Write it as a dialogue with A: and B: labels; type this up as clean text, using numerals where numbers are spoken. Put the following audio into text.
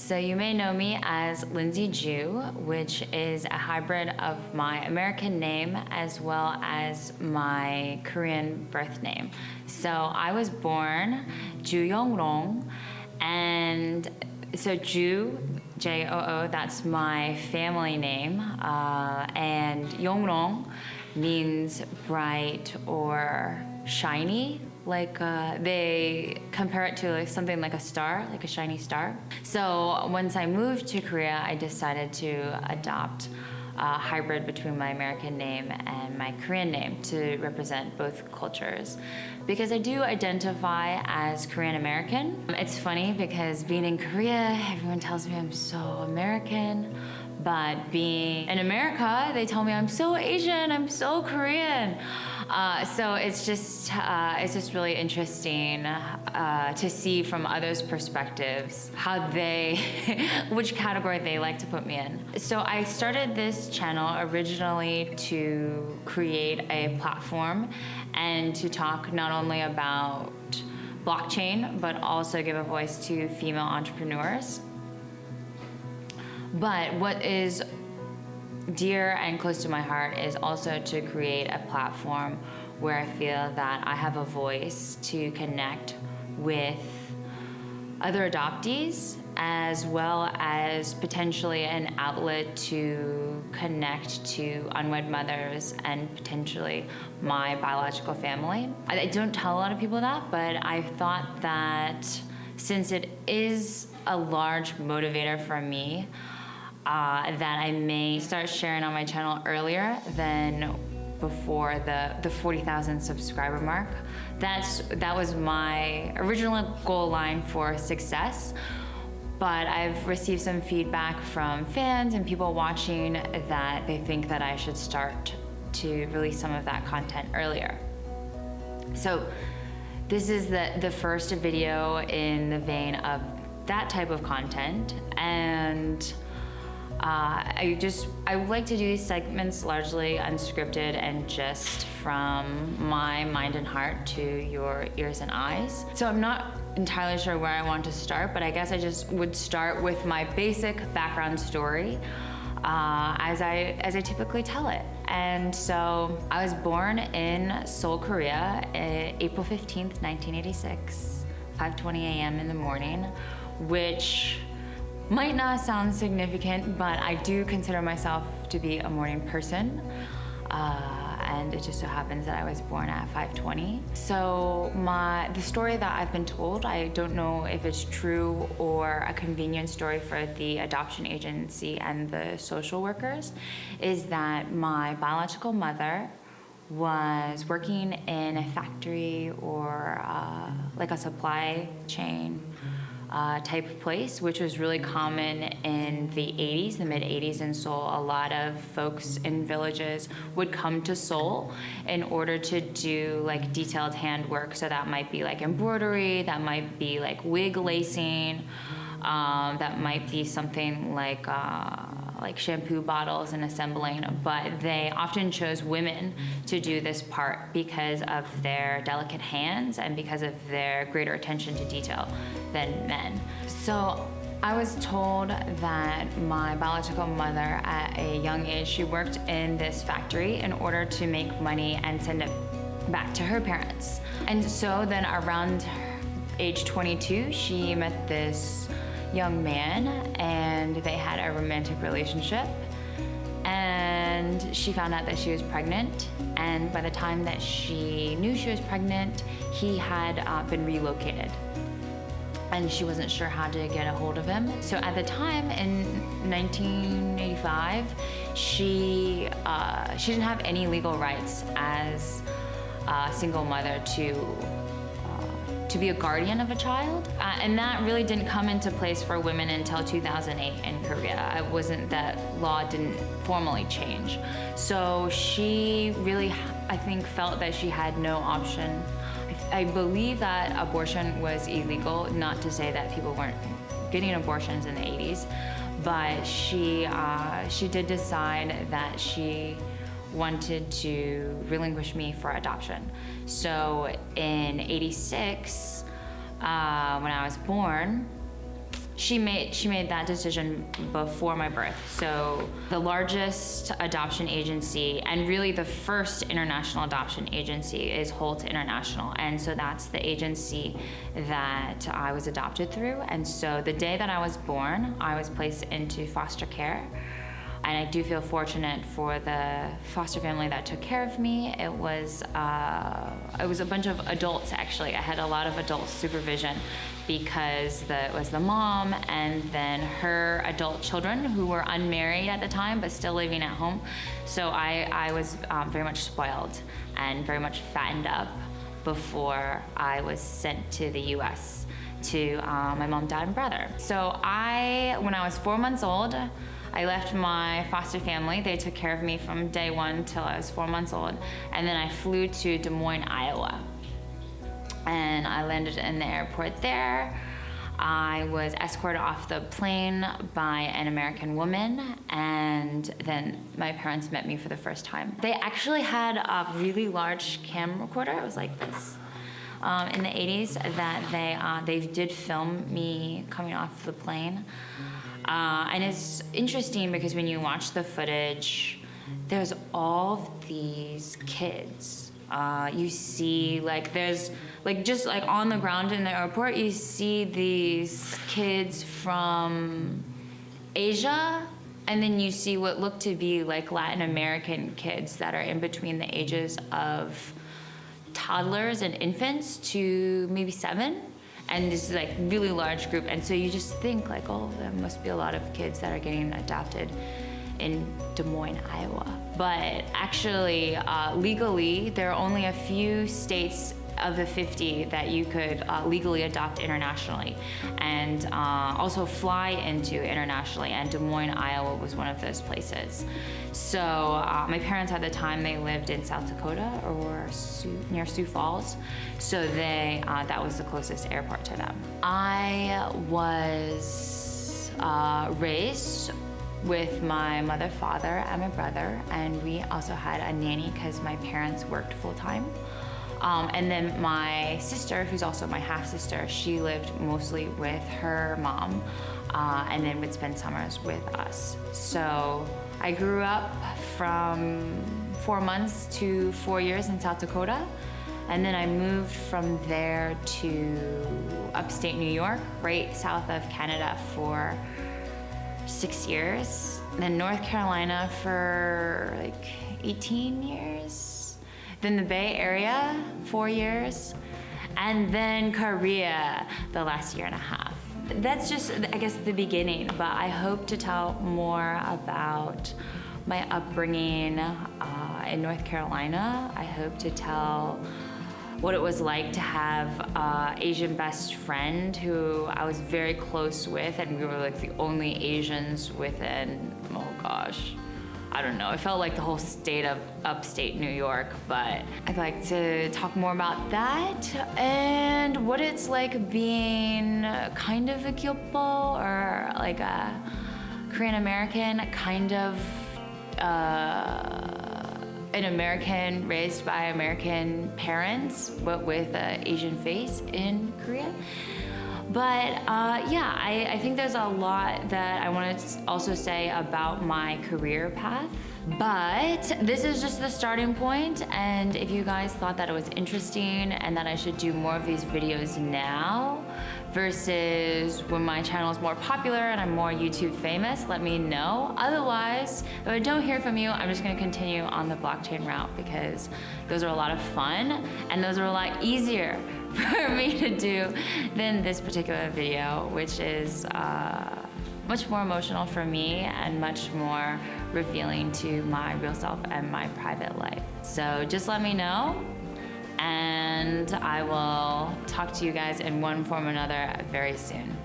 A: So you may know me as Lindsay Joo, which is a hybrid of my American name as well as my Korean birth name. So I was born Joo Young-rong, and so Joo, Joo, that's my family name, and Young-rong means bright or shiny. Like they compare it to like something like a star, like a shiny star. So once I moved to Korea, I decided to adopt a hybrid between my American name and my Korean name to represent both cultures. Because I do identify as Korean American. It's funny because being in Korea, everyone tells me I'm so American. But being in America, they tell me I'm so Asian, I'm so Korean. So it's just really interesting to see from others' perspectives how they, which category they like to put me in. So I started this channel originally to create a platform and to talk not only about blockchain, but also give a voice to female entrepreneurs. But what is dear and close to my heart is also to create a platform where I feel that I have a voice to connect with other adoptees, as well as potentially an outlet to connect to unwed mothers and potentially my biological family. I don't tell a lot of people that, but I thought that since it is a large motivator for me, that I may start sharing on my channel earlier than before the 40,000 subscriber mark. That was my original goal line for success, but I've received some feedback from fans and people watching that they think that I should start to release some of that content earlier. So this is the first video in the vein of that type of content, and I would like to do these segments largely unscripted and just from my mind and heart to your ears and eyes. So I'm not entirely sure where I want to start, but I guess I just would start with my basic background story as I typically tell it. And so I was born in Seoul, Korea, April 15th, 1986, 5:20 a.m. in the morning, which might not sound significant, but I do consider myself to be a morning person. And it just so happens that I was born at 5:20. So the story that I've been told, I don't know if it's true or a convenient story for the adoption agency and the social workers, is that my biological mother was working in a factory or like a supply chain type place, which was really common in the 80s, the mid 80s in Seoul. A lot of folks in villages would come to Seoul in order to do like detailed handwork. So that might be like embroidery, that might be like wig lacing, that might be something like shampoo bottles and assembling, but they often chose women to do this part because of their delicate hands and because of their greater attention to detail than men. So I was told that my biological mother at a young age, she worked in this factory in order to make money and send it back to her parents. And so then around age 22, she met this young man and they had a romantic relationship, and she found out that she was pregnant, and by the time that she knew she was pregnant, he had been relocated and she wasn't sure how to get a hold of him. So at the time in 1985, she didn't have any legal rights as a single mother to be a guardian of a child. And that really didn't come into place for women until 2008 in Korea. That law didn't formally change. So she really, I think, felt that she had no option. I believe that abortion was illegal, not to say that people weren't getting abortions in the 80s, but she did decide that she wanted to relinquish me for adoption. So in '86, when I was born, she made that decision before my birth. So the largest adoption agency, and really the first international adoption agency, is Holt International. And so that's the agency that I was adopted through. And so the day that I was born, I was placed into foster care. And I do feel fortunate for the foster family that took care of me. It was a bunch of adults, actually. I had a lot of adult supervision because it was the mom and then her adult children who were unmarried at the time but still living at home. So I was very much spoiled and very much fattened up before I was sent to the US to my mom, dad, and brother. So when I was 4 months old, I left my foster family. They took care of me from day one till I was 4 months old. And then I flew to Des Moines, Iowa. And I landed in the airport there. I was escorted off the plane by an American woman, and then my parents met me for the first time. They actually had a really large camera recorder. It was like this. In the 80s that they did film me coming off the plane. And it's interesting because when you watch the footage, there's all these kids. You see, there's just on the ground in the airport, you see these kids from Asia, and then you see what look to be Latin American kids that are in between the ages of toddlers and infants to maybe 7. And this is really large group, and so you just think oh, there must be a lot of kids that are getting adopted in Des Moines, Iowa. But actually, legally, there are only a few states of the 50 that you could legally adopt internationally and also fly into internationally, and Des Moines, Iowa was one of those places. So my parents at the time, they lived in South Dakota or near Sioux Falls, so that was the closest airport to them. I was raised with my mother, father, and my brother, and we also had a nanny because my parents worked full-time. And then my sister, who's also my half-sister, she lived mostly with her mom and then would spend summers with us. So I grew up from 4 months to 4 years in South Dakota, and then I moved from there to upstate New York, right south of Canada, for 6 years, then North Carolina for 18 years, then the Bay Area, 4 years, and then Korea the last year and a half. That's just, I guess, the beginning, but I hope to tell more about my upbringing in North Carolina. I hope to tell what it was like to have an Asian best friend who I was very close with, and we were the only Asians within, oh gosh, I don't know, it felt like the whole state of upstate New York, but I'd like to talk more about that and what it's like being kind of a Gyeopo, or a Korean American, kind of an American raised by American parents, but with an Asian face in Korea. But yeah, I think there's a lot that I want to also say about my career path. But this is just the starting point, and if you guys thought that it was interesting and that I should do more of these videos now versus when my channel is more popular and I'm more YouTube famous, let me know. Otherwise, if I don't hear from you, I'm just going to continue on the blockchain route, because those are a lot of fun and those are a lot easier for me to do than this particular video, which is much more emotional for me and much more revealing to my real self and my private life. So just let me know, and I will talk to you guys in one form or another very soon.